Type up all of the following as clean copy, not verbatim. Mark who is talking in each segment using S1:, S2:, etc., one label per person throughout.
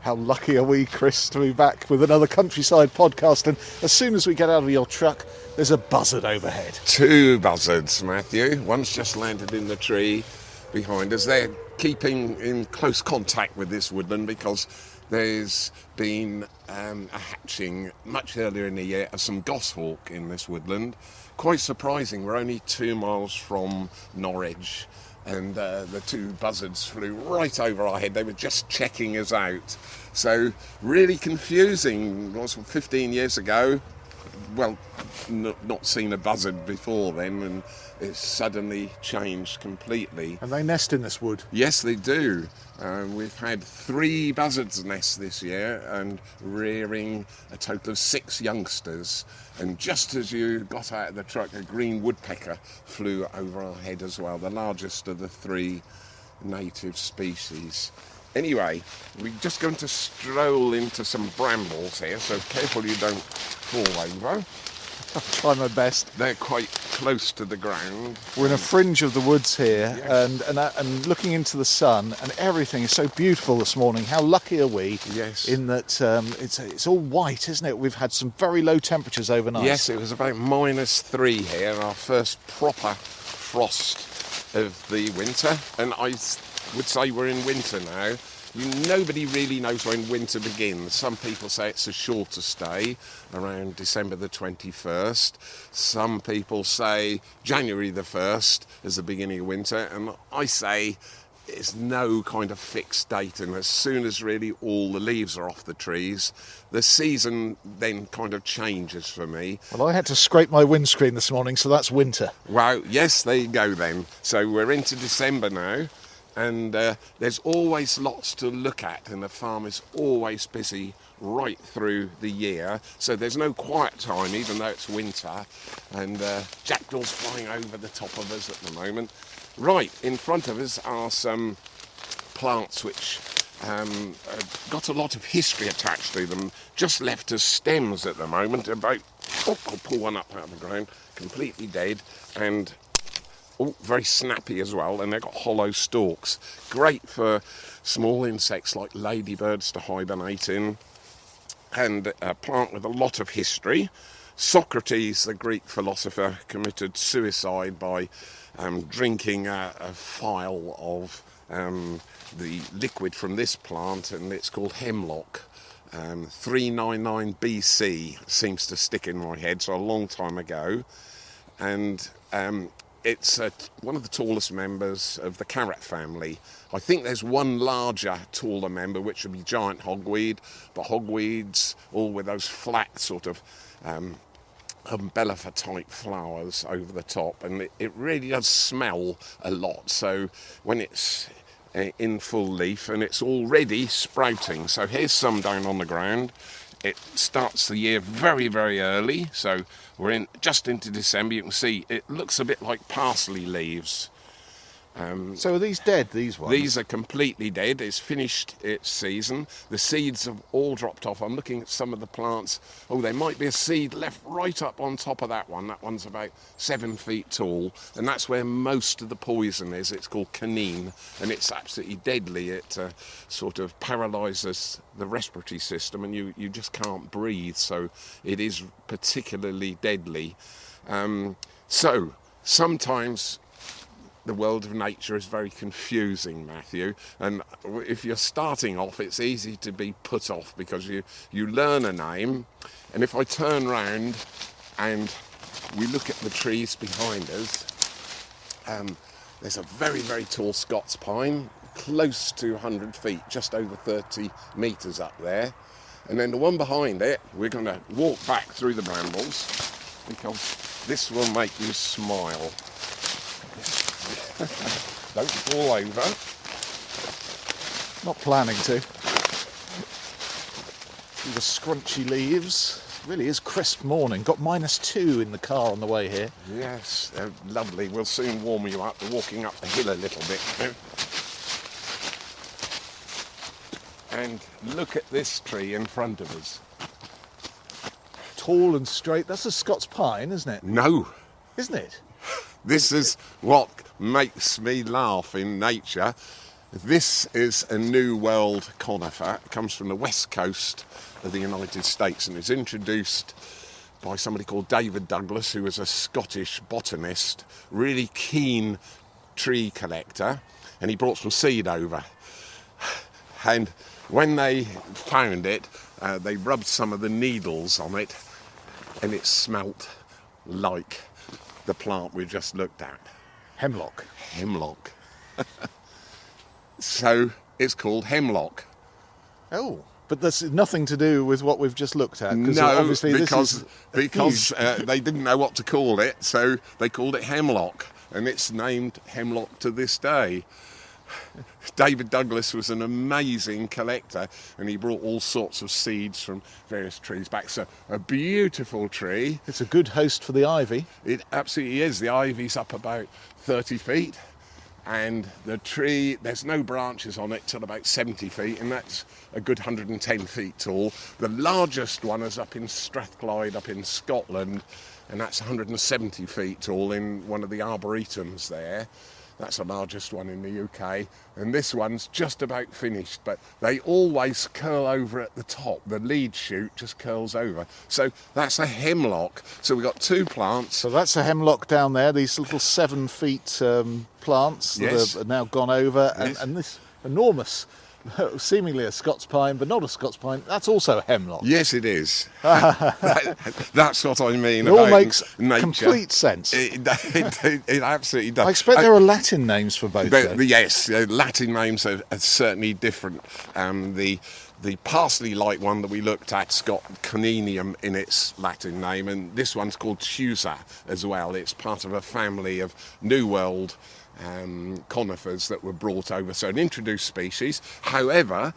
S1: How lucky are we, Chris, to be back with another Countryside podcast. And as soon as we get out of your truck, there's a buzzard overhead.
S2: 2 buzzards, Matthew. One's just landed in the tree behind us. They're keeping in close contact with this woodland because there's been a hatching much earlier in the year of some goshawk in this woodland. Quite surprising, we're only 2 miles from Norwich. And the 2 buzzards flew right over our head. They were just checking us out. So really confusing. It was 15 years ago. Well, not seen a buzzard before then, and it's suddenly changed completely.
S1: And they nest in this wood?
S2: Yes, they do. We've had 3 buzzards nest this year and rearing a total of 6 youngsters. And just as you got out of the truck, a green woodpecker flew over our head as well, the largest of the 3 native species. Anyway, we're just going to stroll into some brambles here, so careful you don't fall over.
S1: I'll try my best.
S2: They're quite close to the ground.
S1: We're in a fringe of the woods here,
S2: Yes.
S1: and looking into the sun, and everything is so beautiful this morning. How lucky are we?
S2: Yes.
S1: In that it's all white, isn't it? We've had some very low temperatures overnight.
S2: Yes, it was about -3 here, our first proper frost of the winter, and I would say we're in winter now. Nobody really knows when winter begins. Some people say it's a shorter stay, around December the 21st. Some people say January the 1st is the beginning of winter, and I say it's no kind of fixed date, and as soon as really all the leaves are off the trees, the season then kind of changes for me.
S1: Well, I had to scrape my windscreen this morning, so that's winter.
S2: Wow, yes, there you go then. So we're into December now. And there's always lots to look at, and the farm is always busy right through the year. So there's no quiet time, even though it's winter. And jackdaws flying over the top of us at the moment. Right in front of us are some plants which got a lot of history attached to them. Just left as stems at the moment. I'll pull one up out of the ground, completely dead, and very snappy as well, and they've got hollow stalks. Great for small insects like ladybirds to hibernate in, and a plant with a lot of history. Socrates, the Greek philosopher, committed suicide by drinking a phial of the liquid from this plant, and it's called hemlock. 399 BC seems to stick in my head, so a long time ago. And it's one of the tallest members of the carrot family. I think there's one larger, taller member, which would be giant hogweed, but hogweeds, all with those flat sort of umbellifer-type flowers over the top, and it really does smell a lot. So when it's in full leaf, and it's already sprouting. So here's some down on the ground. It starts the year very, very early, so we're just into December. You can see it looks a bit like parsley leaves.
S1: So are these dead, these ones?
S2: These are completely dead. It's finished its season. The seeds have all dropped off. I'm looking at some of the plants. Oh, there might be a seed left right up on top of that one. That one's about 7 feet tall, and that's where most of the poison is. It's called quinine, and it's absolutely deadly. It sort of paralyses the respiratory system, and you just can't breathe, so it is particularly deadly. So sometimes the world of nature is very confusing, Matthew, and if you're starting off, it's easy to be put off because you learn a name, and if I turn round and we look at the trees behind us, there's a very, very tall Scots pine, close to 100 feet, just over 30 metres up there, and then the one behind it, we're going to walk back through the brambles because this will make you smile. Don't fall over.
S1: Not planning to. See the scrunchy leaves. Really is crisp morning. Got -2 in the car on the way here.
S2: Yes, they're lovely. We'll soon warm you up. We're walking up the hill a little bit now. And look at this tree in front of us.
S1: Tall and straight. That's a Scots pine, isn't it?
S2: No.
S1: Isn't it?
S2: This is what makes me laugh in nature. This is a New World conifer. It comes from the west coast of the United States and is introduced by somebody called David Douglas, who was a Scottish botanist, really keen tree collector, and he brought some seed over. And when they found it, they rubbed some of the needles on it, and it smelt like the plant we just looked at.
S1: Hemlock.
S2: Hemlock. So it's called hemlock.
S1: Oh, but that's nothing to do with what we've just looked at.
S2: No,
S1: obviously
S2: because
S1: huge.
S2: they didn't know what to call it, so they called it hemlock, and it's named hemlock to this day. David Douglas was an amazing collector, and he brought all sorts of seeds from various trees back. So a beautiful tree.
S1: It's a good host for the ivy.
S2: It absolutely is. The ivy's up about 30 feet. And the tree, there's no branches on it till about 70 feet, and that's a good 110 feet tall. The largest one is up in Strathclyde, up in Scotland, and that's 170 feet tall in one of the arboretums there. That's the largest one in the UK, and this one's just about finished, but they always curl over at the top. The lead shoot just curls over. So that's a hemlock. So we've got two plants.
S1: So that's a hemlock down there, these little 7 feet plants that
S2: Yes.
S1: are now gone over,
S2: Yes.
S1: and this enormous, seemingly a Scots pine, but not a Scots pine, that's also a hemlock.
S2: Yes, it is. That's what I mean
S1: It
S2: about
S1: all makes
S2: nature.
S1: complete sense.
S2: It absolutely does.
S1: I expect there are Latin names for both. though.
S2: Yes, Latin names are certainly different. The parsley-like one that we looked at's got Conenium in its Latin name, and this one's called Chusa as well. It's part of a family of New World conifers that were brought over, so an introduced species. However,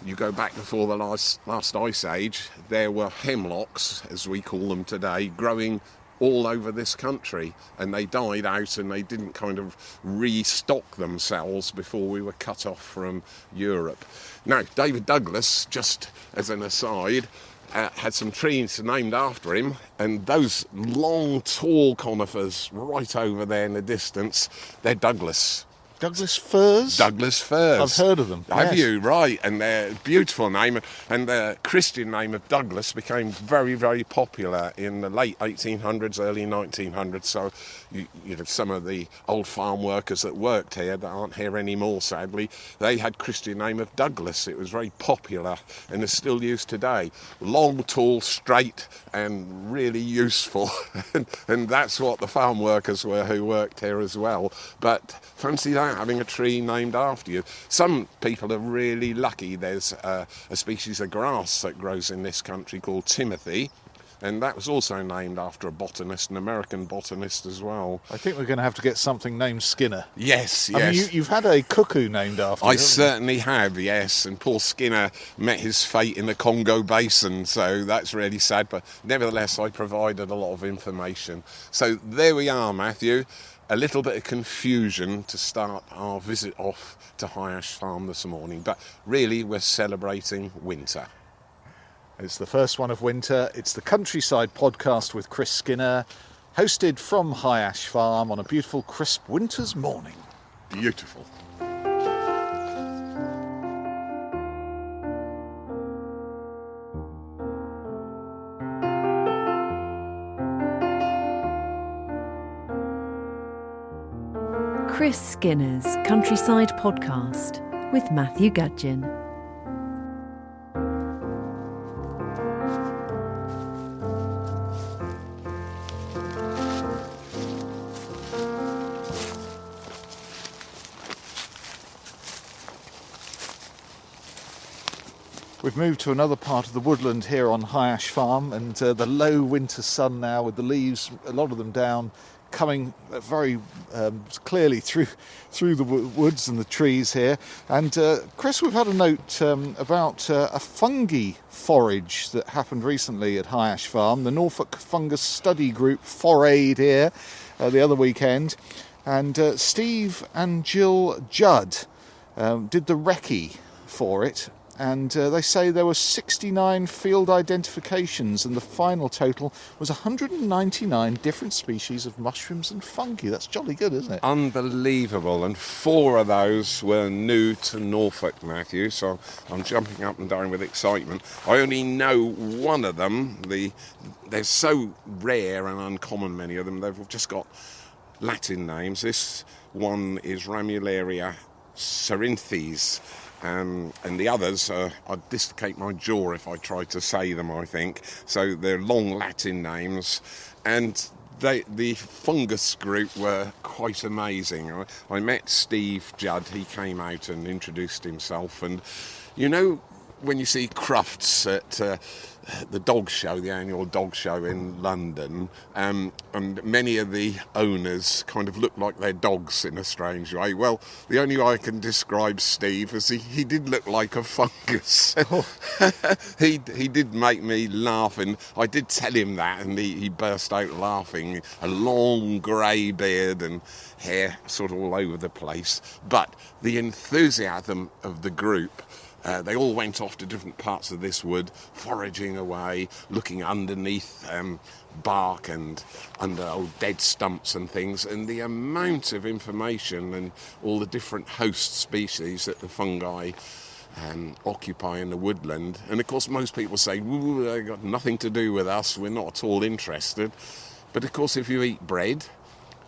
S2: you go back before the last ice age, there were hemlocks, as we call them today, growing all over this country, and they died out and they didn't kind of restock themselves before we were cut off from Europe. Now, David Douglas, just as an aside, had some trees named after him, and those long, tall conifers right over there in the distance, they're Douglas.
S1: Douglas firs?
S2: Douglas firs.
S1: I've heard of them.
S2: Have
S1: yes.
S2: you? Right. And their beautiful name, and the Christian name of Douglas became very, very popular in the late 1800s, early 1900s. So, you know, some of the old farm workers that worked here, that aren't here anymore, sadly, they had Christian name of Douglas. It was very popular and is still used today. Long, tall, straight, and really useful. and that's what the farm workers were who worked here as well. But fancy that, having a tree named after you. Some people are really lucky. There's a species of grass that grows in this country called Timothy, and that was also named after a botanist, an American botanist as well.
S1: I think we're going to have to get something named Skinner.
S2: Yes,
S1: I
S2: yes.
S1: mean, you've had a cuckoo named after you.
S2: I
S1: haven't you?
S2: certainly have, yes. And Paul Skinner met his fate in the Congo Basin, so that's really sad. But nevertheless, I provided a lot of information. So there we are, Matthew. A little bit of confusion to start our visit off to High Ash Farm this morning. But really, we're celebrating winter.
S1: It's the first one of winter. It's the Countryside Podcast with Chris Skinner, hosted from High Ash Farm on a beautiful, crisp winter's morning.
S2: Beautiful.
S3: Chris Skinner's Countryside Podcast with Matthew Gudgeon.
S1: We've moved to another part of the woodland here on High Ash Farm, and the low winter sun now with the leaves, a lot of them down, coming very clearly through the woods and the trees here. And Chris, we've had a note about a fungi forage that happened recently at High Ash Farm. The Norfolk Fungus Study Group forayed here the other weekend, and Steve and Jill Judd did the recce for it. And they say there were 69 field identifications, and the final total was 199 different species of mushrooms and fungi. That's jolly good, isn't it?
S2: Unbelievable. And 4 of those were new to Norfolk, Matthew, so I'm jumping up and down with excitement. I only know one of them. They're so rare and uncommon, many of them. They've just got Latin names. This one is Ramularia cerinthes. And the others, I'd dislocate my jaw if I tried to say them, I think. So they're long Latin names. And the fungus group were quite amazing. I met Steve Judd. He came out and introduced himself. And, you know, when you see Crufts at the dog show, the annual dog show in London, and many of the owners kind of look like their dogs in a strange way. Well, the only way I can describe Steve is he did look like a fungus. Oh. He did make me laugh, and I did tell him that, and he burst out laughing. A long grey beard and hair sort of all over the place. But the enthusiasm of the group, they all went off to different parts of this wood, foraging away, looking underneath bark and under old dead stumps and things, and the amount of information and all the different host species that the fungi occupy in the woodland. And of course most people say, they've got nothing to do with us, we're not at all interested. But of course if you eat bread,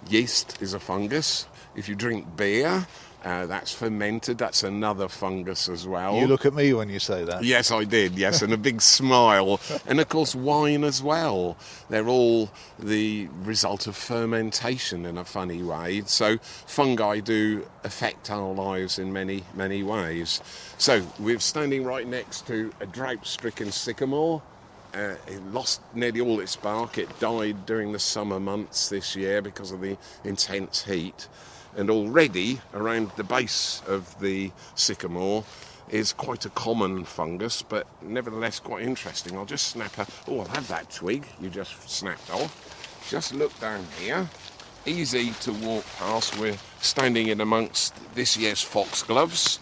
S2: yeast is a fungus. If you drink beer, that's fermented, that's another fungus as well.
S1: You look at me when you say that.
S2: Yes, I did, yes, and a big smile. And of course wine as well. They're all the result of fermentation in a funny way. So fungi do affect our lives in many, many ways. So we're standing right next to a drought-stricken sycamore. It lost nearly all its bark. It died during the summer months this year because of the intense heat. And already around the base of the sycamore is quite a common fungus, but nevertheless quite interesting. I'll just snap I'll have that twig you just snapped off. Just look down here. Easy to walk past. We're standing in amongst this year's foxgloves,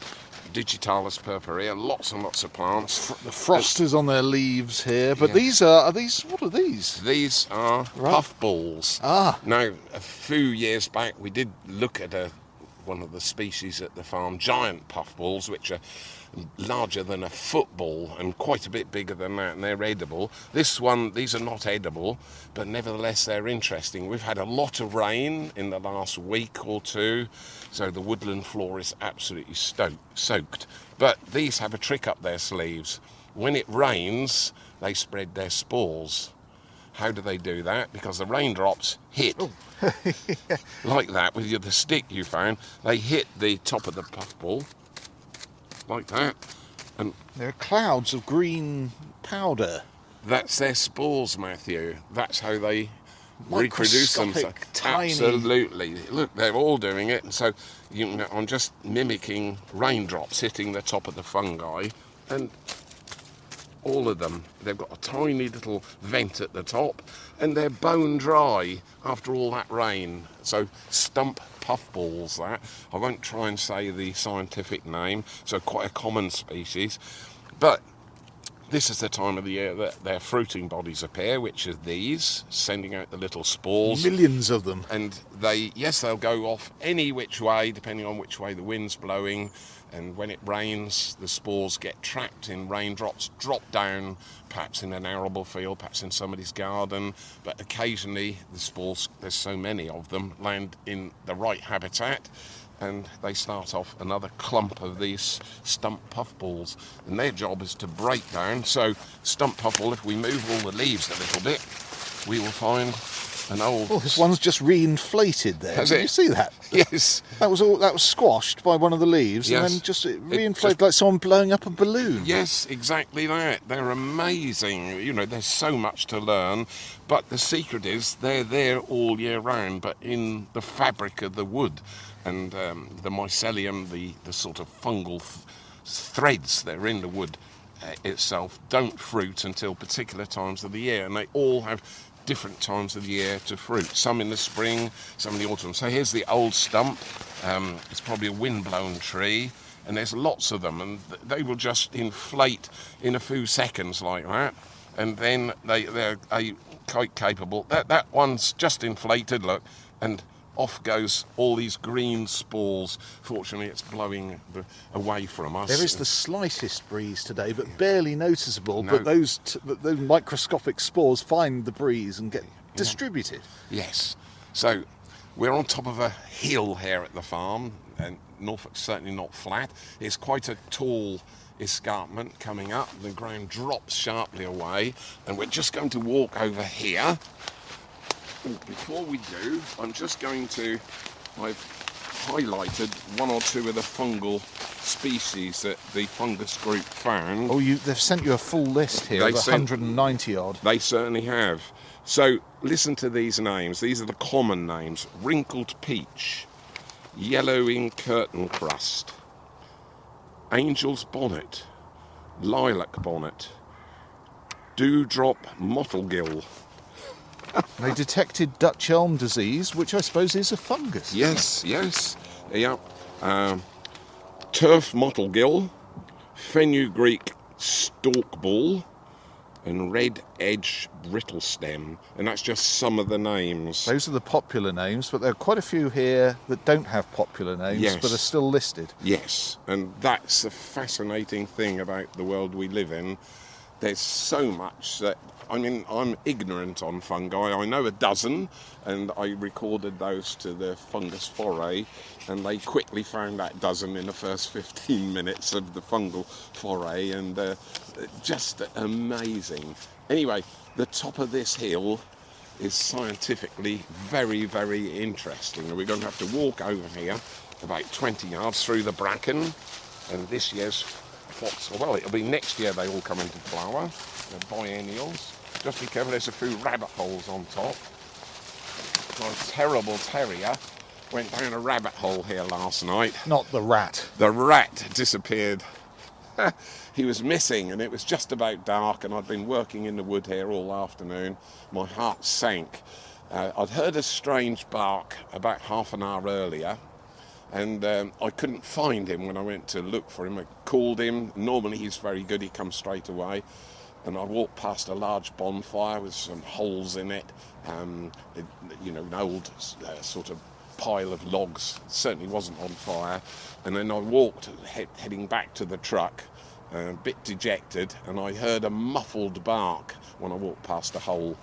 S2: Digitalis purpurea, lots and lots of plants.
S1: The frost is on their leaves here, but yeah. What are these?
S2: These are puffballs. Now, a few years back, we did look at one of the species at the farm, giant puffballs, which are larger than a football and quite a bit bigger than that, and they're edible. These are not edible, but nevertheless they're interesting. We've had a lot of rain in the last week or two, so the woodland floor is absolutely soaked. But these have a trick up their sleeves. When it rains, they spread their spores. How do they do that? Because the raindrops hit like that with the stick you found. They hit the top of the puffball like that, and
S1: there are clouds of green powder.
S2: That's their spores, Matthew. That's how they reproduce themselves.
S1: Tiny.
S2: Absolutely. Look, they're all doing it. And so I'm just mimicking raindrops hitting the top of the fungi, and all of them, they've got a tiny little vent at the top, and they're bone dry after all that rain. So stump puffballs, that. I won't try and say the scientific name, so quite a common species. But this is the time of the year that their fruiting bodies appear, which are these, sending out the little spores.
S1: Millions of them.
S2: And they'll go off any which way, depending on which way the wind's blowing. And when it rains, the spores get trapped in raindrops, drop down, perhaps in an arable field, perhaps in somebody's garden. But occasionally, the spores, there's so many of them, land in the right habitat, and they start off another clump of these stump puffballs. And their job is to break down. So, stump puffball, if we move all the leaves a little bit, we will find an old...
S1: Oh, this one's just reinflated there.
S2: Has
S1: Did you see that?
S2: Yes.
S1: That was squashed by one of the leaves,
S2: yes.
S1: And then just reinflated like someone blowing up a balloon.
S2: Yes, exactly that. They're amazing. There's so much to learn, but the secret is they're there all year round, but in the fabric of the wood. And the mycelium, the sort of fungal threads that are in the wood itself don't fruit until particular times of the year, and they all have different times of the year to fruit. Some in the spring, some in the autumn. So here's the old stump. It's probably a wind-blown tree. and there's lots of them, and they will just inflate in a few seconds like that, and then they're quite capable. That one's just inflated, look, and off goes all these green spores. Fortunately, it's blowing away from us.
S1: There is the slightest breeze today, but barely noticeable.
S2: No.
S1: But those microscopic spores find the breeze and get distributed.
S2: Yes. So we're on top of a hill here at the farm, and Norfolk's certainly not flat. It's quite a tall escarpment coming up. The ground drops sharply away, and we're just going to walk over here. Before we do, I'm just going to, I've highlighted one or two of the fungal species that the fungus group found.
S1: Oh, they've sent you a full list here of 190 odd.
S2: They certainly have. So listen to these names. These are the common names: wrinkled peach, yellowing curtain crust, angel's bonnet, lilac bonnet, dewdrop mottlegill.
S1: They detected Dutch elm disease, which I suppose is a fungus.
S2: Yes. Yeah. Turf mottlegill, fenugreek stalkball, and red edge brittlestem. And that's just some of the names.
S1: Those are the popular names, but there are quite a few here that don't have popular names,
S2: Yes.
S1: but are still listed.
S2: Yes, and that's the fascinating thing about the world we live in. There's so much that, I mean, I'm ignorant on fungi. I know a dozen, and I recorded those to the Fungus Foray, and they quickly found that dozen in the first 15 minutes of the fungal foray, and just amazing. Anyway, the top of this hill is scientifically very, very interesting. And we're going to have to walk over here about 20 yards through the bracken, and this year's fox, well, it'll be next year they all come into flower, the biennials. Just be careful, there's a few rabbit holes on top. My terrible terrier went down a rabbit hole here last night.
S1: Not the rat.
S2: The rat disappeared. He was missing, and it was just about dark, and I'd been working in the wood here all afternoon. My heart sank. I'd heard a strange bark about half an hour earlier, and I couldn't find him when I went to look for him. I called him. Normally he's very good, he comes straight away. And I walked past a large bonfire with some holes in it, an old sort of pile of logs. It certainly wasn't on fire. And then I walked, heading back to the truck, a bit dejected, and I heard a muffled bark when I walked past a hole.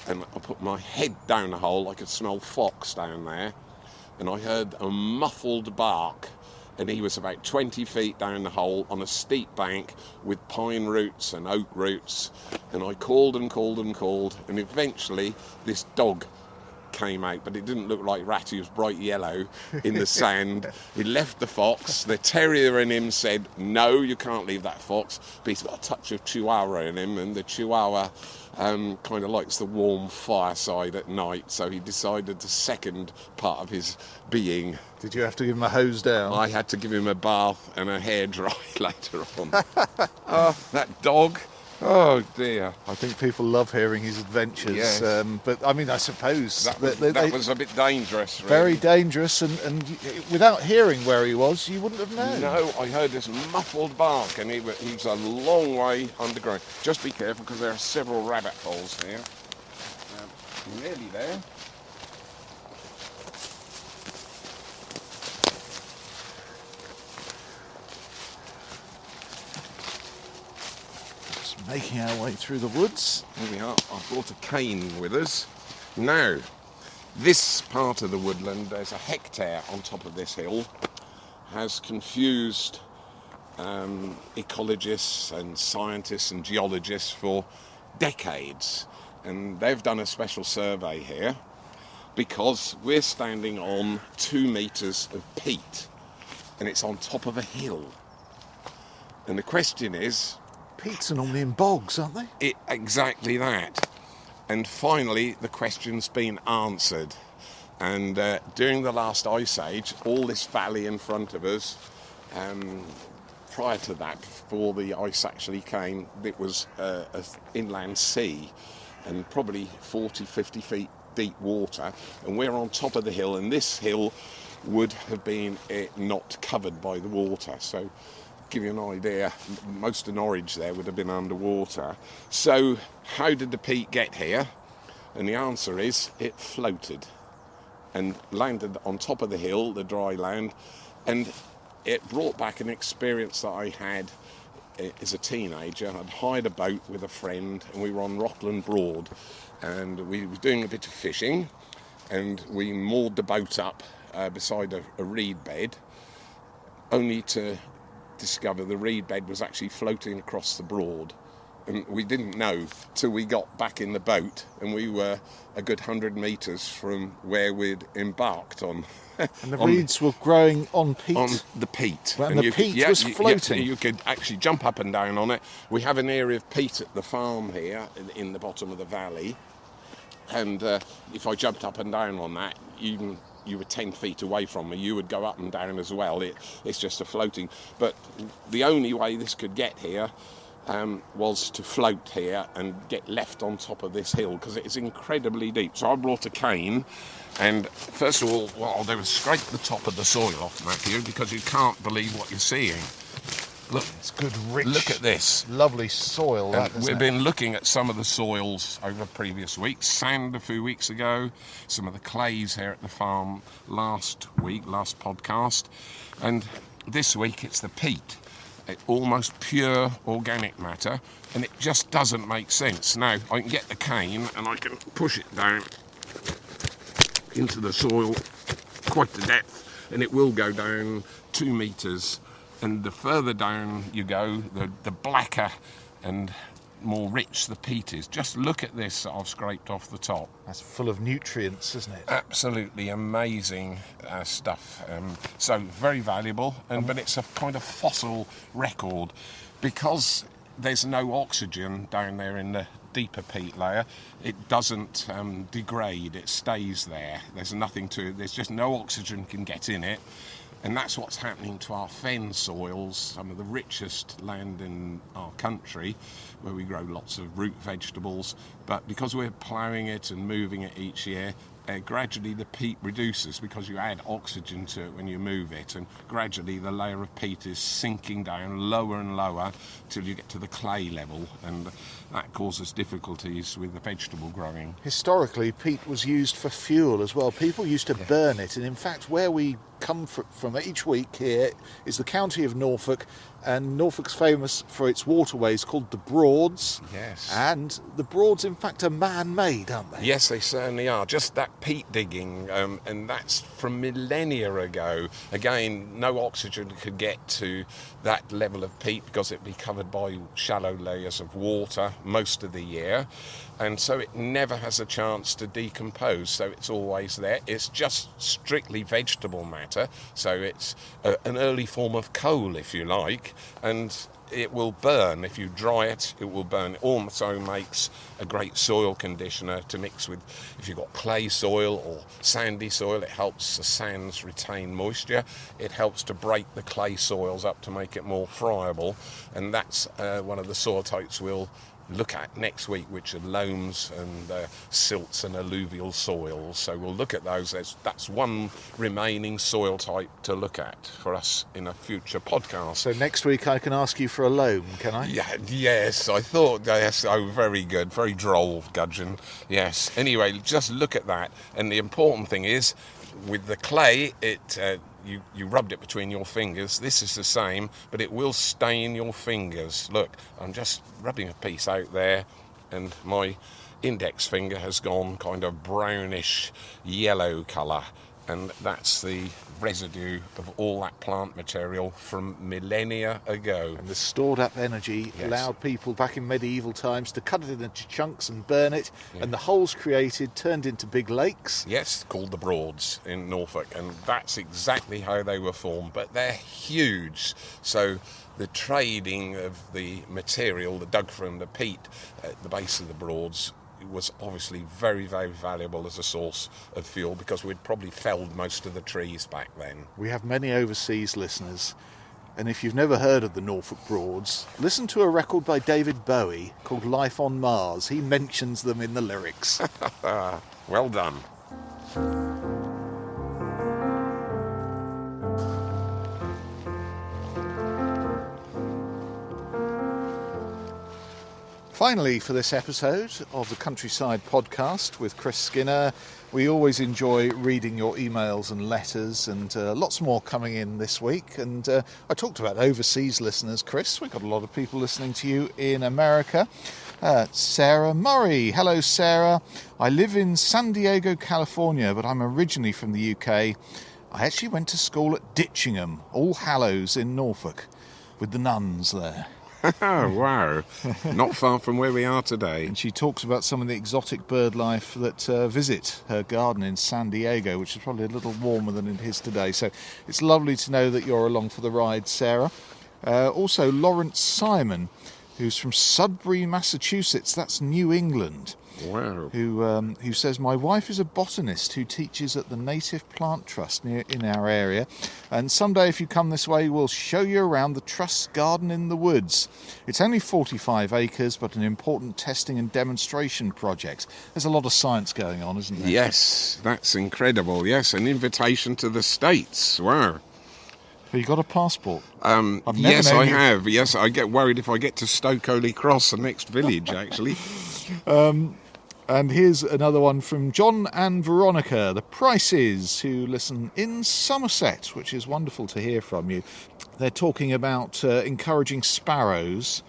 S2: And I put my head down the hole, I could smell fox down there, and I heard a muffled bark, and he was about 20 feet down the hole on a steep bank with pine roots and oak roots, and I called and called and called, and eventually this dog came out, but it didn't look like Ratty. He was bright yellow in the sand. He left the fox. The terrier in him said, no, you can't leave that fox, but he's got a touch of Chihuahua in him, and the Chihuahua kind of likes the warm fireside at night, so he decided to second part of his being.
S1: Did you have to give him a hose down?
S2: I had to give him a bath and a hairdry later on. Oh, that dog. Oh dear.
S1: I think people love hearing his adventures.
S2: Yes.
S1: But I mean, I suppose
S2: That
S1: they
S2: was a bit dangerous, really.
S1: very dangerous, and without hearing where he was, you wouldn't have known.
S2: No, I heard this muffled bark, and he was a long way underground. Just be careful, because there are several rabbit holes here. Nearly there.
S1: Making our way through the woods.
S2: Here we are. I've brought a cane with us. Now, this part of the woodland, there's a hectare on top of this hill, has confused ecologists and scientists and geologists for decades. And they've done a special survey here because we're standing on 2 meters of peat, and it's on top of a hill. And the question is,
S1: Peats are normally in bogs, aren't they?
S2: Exactly that. And finally, the question's been answered. And during the last ice age, all this valley in front of us, prior to that, before the ice actually came, it was an inland sea, and probably 40, 50 feet deep water. And we're on top of the hill, and this hill would have been it not covered by the water. So, give you an idea, most of Norwich there would have been underwater. So, how did the peat get here? And the answer is it floated and landed on top of the hill, the dry land, and it brought back an experience that I had as a teenager. I'd hired a boat with a friend and we were on Rockland Broad, and we were doing a bit of fishing, and we moored the boat up beside a reed bed, only to discover the reed bed was actually floating across the Broad. And we didn't know till we got back in the boat, and we were a good 100 metres from where we'd embarked on.
S1: And the reeds were growing on peat?
S2: On the peat.
S1: And the peat was floating?
S2: You could actually jump up and down on it. We have an area of peat at the farm here in the bottom of the valley. And if I jumped up and down on that, even you were 10 feet away from me, you would go up and down as well. It's just a floating. But the only way this could get here was to float here and get left on top of this hill, because it is incredibly deep. So I brought a cane, and first of all, what I'll do is scrape the top of the soil off, Matthew, because you can't believe what you're seeing. Look,
S1: it's good, rich,
S2: look at this.
S1: Lovely soil.
S2: We've been looking at some of the soils over previous weeks. Sand a few weeks ago, some of the clays here at the farm last podcast, and this week it's the peat. Almost pure organic matter, and it just doesn't make sense. Now, I can get the cane and I can push it down into the soil quite to depth, and it will go down 2 metres, and the further down you go, the blacker and more rich the peat is. Just look at this that I've scraped off the top.
S1: That's full of nutrients, isn't it?
S2: Absolutely amazing stuff. So very valuable, but it's a kind of fossil record, because there's no oxygen down there in the deeper peat layer. It doesn't degrade, it stays there. There's nothing to it, there's just no oxygen can get in it. And that's what's happening to our fen soils, some of the richest land in our country, where we grow lots of root vegetables. But because we're ploughing it and moving it each year, gradually the peat reduces, because you add oxygen to it when you move it, and gradually the layer of peat is sinking down lower and lower till you get to the clay level, and that causes difficulties with the vegetable growing.
S1: Historically, peat was used for fuel as well. People used to burn it, and in fact where we come from each week here is the county of Norfolk, and Norfolk's famous for its waterways called the Broads.
S2: Yes.
S1: And the Broads, in fact, are man-made, aren't they?
S2: Yes, they certainly are. Just that peat digging, and that's from millennia ago. Again, no oxygen could get to that level of peat because it'd be covered by shallow layers of water most of the year. And so it never has a chance to decompose, so it's always there. It's just strictly vegetable matter, so it's an early form of coal, if you like, and it will burn. If you dry it, it will burn. It also makes a great soil conditioner to mix with. If you've got clay soil or sandy soil, it helps the sands retain moisture. It helps to break the clay soils up to make it more friable, and that's one of the soil types we'll look at next week, which are loams and silts and alluvial soils. So we'll look at those. That's one remaining soil type to look at for us in a future podcast.
S1: So next week I can ask you for a loam, can I?
S2: Yeah, yes, I thought, yes, oh, very good, very droll, Gudgeon. Yes, anyway, just look at that. And the important thing is, with the clay, you rubbed it between your fingers. This is the same, but it will stain your fingers. Look, I'm just rubbing a piece out there, and my index finger has gone kind of brownish yellow colour, and that's the residue of all that plant material from millennia ago.
S1: And the stored up energy allowed people back in medieval times to cut it into chunks and burn it, and the holes created turned into big lakes.
S2: Yes, called the Broads in Norfolk, and that's exactly how they were formed, but they're huge. So the trading of the material that dug from the peat at the base of the Broads was obviously very, very valuable as a source of fuel, because we'd probably felled most of the trees back then.
S1: We have many overseas listeners, and if you've never heard of the Norfolk Broads, listen to a record by David Bowie called Life on Mars. He mentions them in the lyrics.
S2: Well done.
S1: Finally, for this episode of the Countryside Podcast with Chris Skinner, we always enjoy reading your emails and letters, and lots more coming in this week. And I talked about overseas listeners, Chris. We've got a lot of people listening to you in America. Sarah Murray. Hello, Sarah. I live in San Diego, California, but I'm originally from the UK. I actually went to school at Ditchingham, All Hallows in Norfolk, with the nuns there.
S2: Oh, wow. Not far from where we are today.
S1: And she talks about some of the exotic bird life that visit her garden in San Diego, which is probably a little warmer than it is today. So it's lovely to know that you're along for the ride, Sarah. Also, Lawrence Simon, who's from Sudbury, Massachusetts. That's New England.
S2: Wow.
S1: Who says, my wife is a botanist who teaches at the Native Plant Trust in our area, and someday if you come this way we'll show you around the Trust's garden in the woods. It's only 45 acres, but an important testing and demonstration project. There's a lot of science going on, isn't there?
S2: Yes, that's incredible. Yes, an invitation to the States. Wow.
S1: Have you got a passport?
S2: Yes, I have. Yes, I get worried if I get to Stoke-Holy Cross, the next village, actually.
S1: And here's another one from John and Veronica, the Prices, who listen in Somerset, which is wonderful to hear from you. They're talking about encouraging sparrows.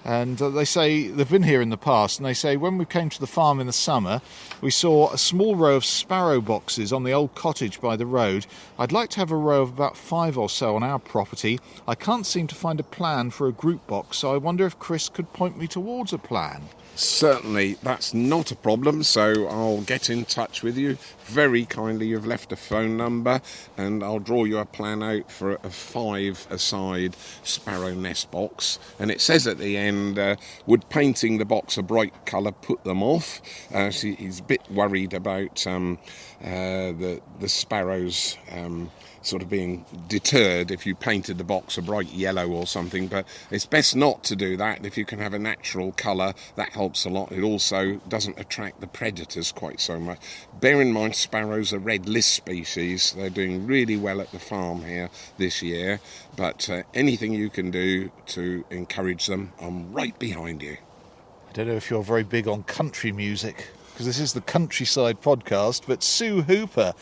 S1: And they say, they've been here in the past, and they say when we came to the farm in the summer, we saw a small row of sparrow boxes on the old cottage by the road. I'd like to have a row of about 5 or so on our property. I can't seem to find a plan for a group box, so I wonder if Chris could point me towards a plan.
S2: Certainly, that's not a problem, so I'll get in touch with you. Very kindly, you've left a phone number, and I'll draw you a plan out for a 5-a-side sparrow nest box. And it says at the end, would painting the box a bright colour put them off? He's a bit worried about the sparrows sort of being deterred if you painted the box a bright yellow or something, but it's best not to do that. If you can have a natural colour, that helps a lot. It also doesn't attract the predators quite so much. Bear in mind, sparrows are red list species. They're doing really well at the farm here this year, but anything you can do to encourage them, I'm right behind you.
S1: I don't know if you're very big on country music, because this is the Countryside Podcast, but Sue Hooper,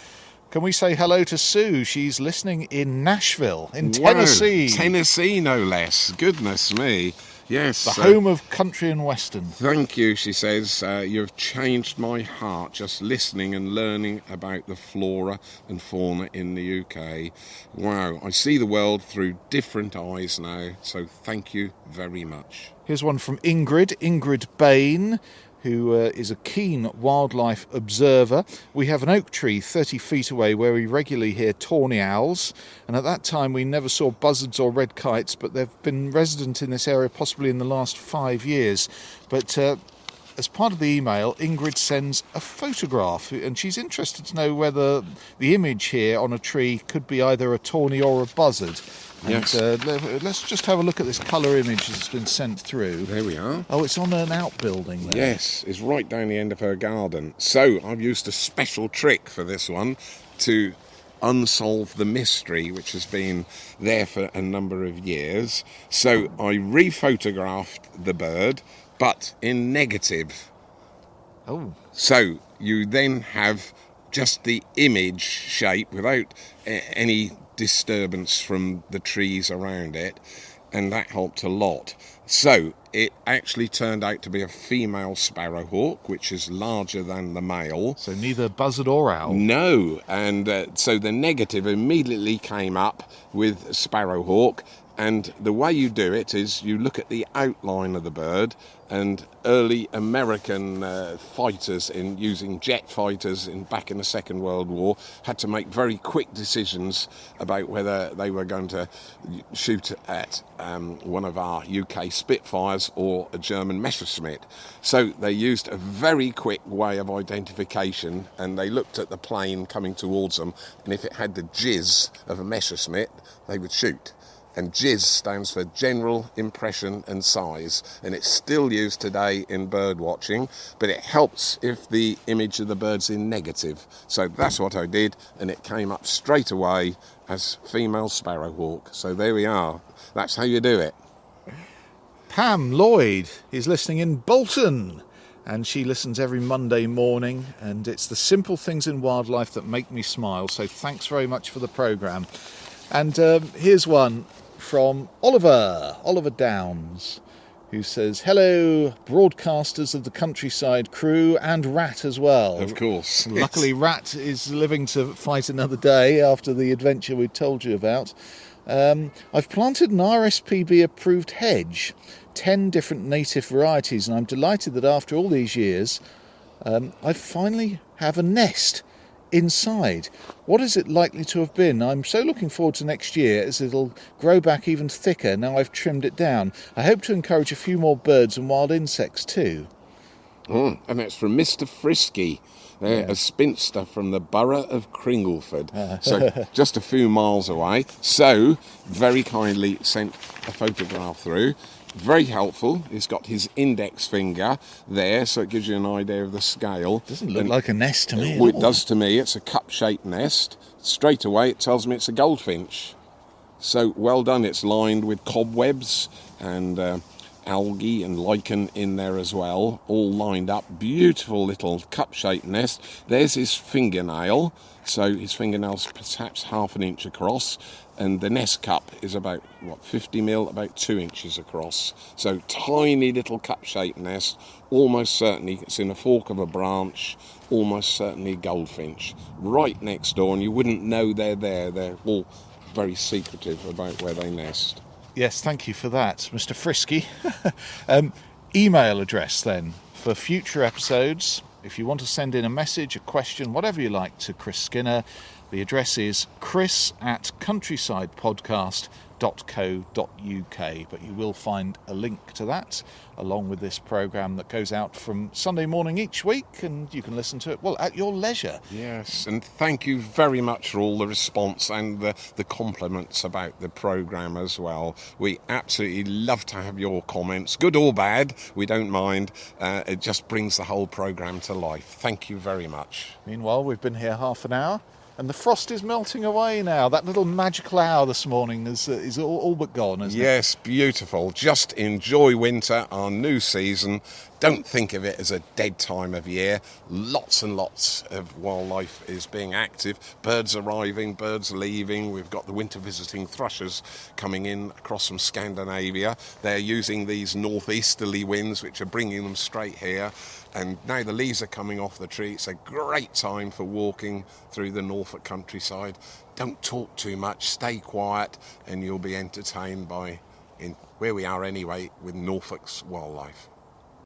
S1: can we say hello to Sue? She's listening in Nashville, in Tennessee.
S2: Whoa, Tennessee, no less. Goodness me. Yes.
S1: The home of country and western.
S2: Thank you, she says. You've changed my heart just listening and learning about the flora and fauna in the UK. Wow, I see the world through different eyes now, so thank you very much.
S1: Here's one from Ingrid Bain, who is a keen wildlife observer. We have an oak tree 30 feet away where we regularly hear tawny owls, and at that time we never saw buzzards or red kites, but they've been resident in this area possibly in the last 5 years. But as part of the email, Ingrid sends a photograph, and she's interested to know whether the image here on a tree could be either a tawny or a buzzard.
S2: Yes.
S1: And, let's just have a look at this colour image that's been sent through.
S2: There we are.
S1: Oh, it's on an outbuilding there.
S2: Yes, it's right down the end of her garden. So I've used a special trick for this one to unsolve the mystery, which has been there for a number of years. So I rephotographed the bird, but in negative.
S1: Oh.
S2: So you then have just the image shape without any disturbance from the trees around it, and that helped a lot. So it actually turned out to be a female sparrowhawk, which is larger than the male.
S1: So neither buzzard or owl?
S2: No, and so the negative immediately came up with sparrowhawk, and the way you do it is you look at the outline of the bird, and early American fighters in using jet fighters back in the Second World War had to make very quick decisions about whether they were going to shoot at one of our UK Spitfires or a German Messerschmitt. So they used a very quick way of identification, and they looked at the plane coming towards them, and if it had the jizz of a Messerschmitt, they would shoot. And JIS stands for General Impression and Size, and it's still used today in bird watching, but it helps if the image of the bird's in negative. So that's what I did, and it came up straight away as female sparrowhawk. So there we are. That's how you do it.
S1: Pam Lloyd is listening in Bolton, and she listens every Monday morning, and it's the simple things in wildlife that make me smile, so thanks very much for the programme. And here's one from Oliver Downs, who says, hello, broadcasters of the Countryside crew, and Rat as well.
S2: Of course.
S1: Luckily, Rat is living to fight another day after the adventure we told you about. I've planted an RSPB approved hedge, 10 different native varieties, and I'm delighted that after all these years I finally have a nest inside. What is it likely to have been? I'm so looking forward to next year, as it'll grow back even thicker now I've trimmed it down. I hope to encourage a few more birds and wild insects too.
S2: And that's from Mr. Frisky. A spinster from the borough of Cringleford, so just a few miles away. So, very kindly sent a photograph through. Very helpful. He's got his index finger there, so it gives you an idea of the scale.
S1: Doesn't look like a nest to me.
S2: It does to me. It's a cup-shaped nest. Straight away, it tells me it's a goldfinch. So, well done. It's lined with cobwebs and algae and lichen in there as well, all lined up. Beautiful little cup-shaped nest. There's his fingernail, so his fingernail's perhaps half an inch across, and the nest cup is about 50 mil, about 2 inches across. So tiny little cup-shaped nest. Almost certainly it's in a fork of a branch. Almost certainly goldfinch right next door, and you wouldn't know they're there. They're all very secretive about where they nest.
S1: Yes, thank you for that, Mr. Frisky. Email address then for future episodes. If you want to send in a message, a question, whatever you like to Chris Skinner, the address is chris@countrysidepodcast.co.uk, but you will find a link to that along with this programme that goes out from Sunday morning each week, and you can listen to it, well, at your leisure.
S2: Yes, and thank you very much for all the response and the compliments about the programme as well. We absolutely love to have your comments, good or bad, we don't mind. It just brings the whole programme to life. Thank you very much.
S1: Meanwhile, we've been here half an hour, and the frost is melting away now. That little magical hour this morning is all but gone, isn't it?
S2: Yes, beautiful. Just enjoy winter, our new season. Don't think of it as a dead time of year. Lots and lots of wildlife is being active. Birds arriving, birds leaving. We've got the winter visiting thrushes coming in across from Scandinavia. They're using these northeasterly winds, which are bringing them straight here. And now the leaves are coming off the tree. It's a great time for walking through the Norfolk countryside. Don't talk too much, stay quiet, and you'll be entertained by where we are anyway with Norfolk's wildlife.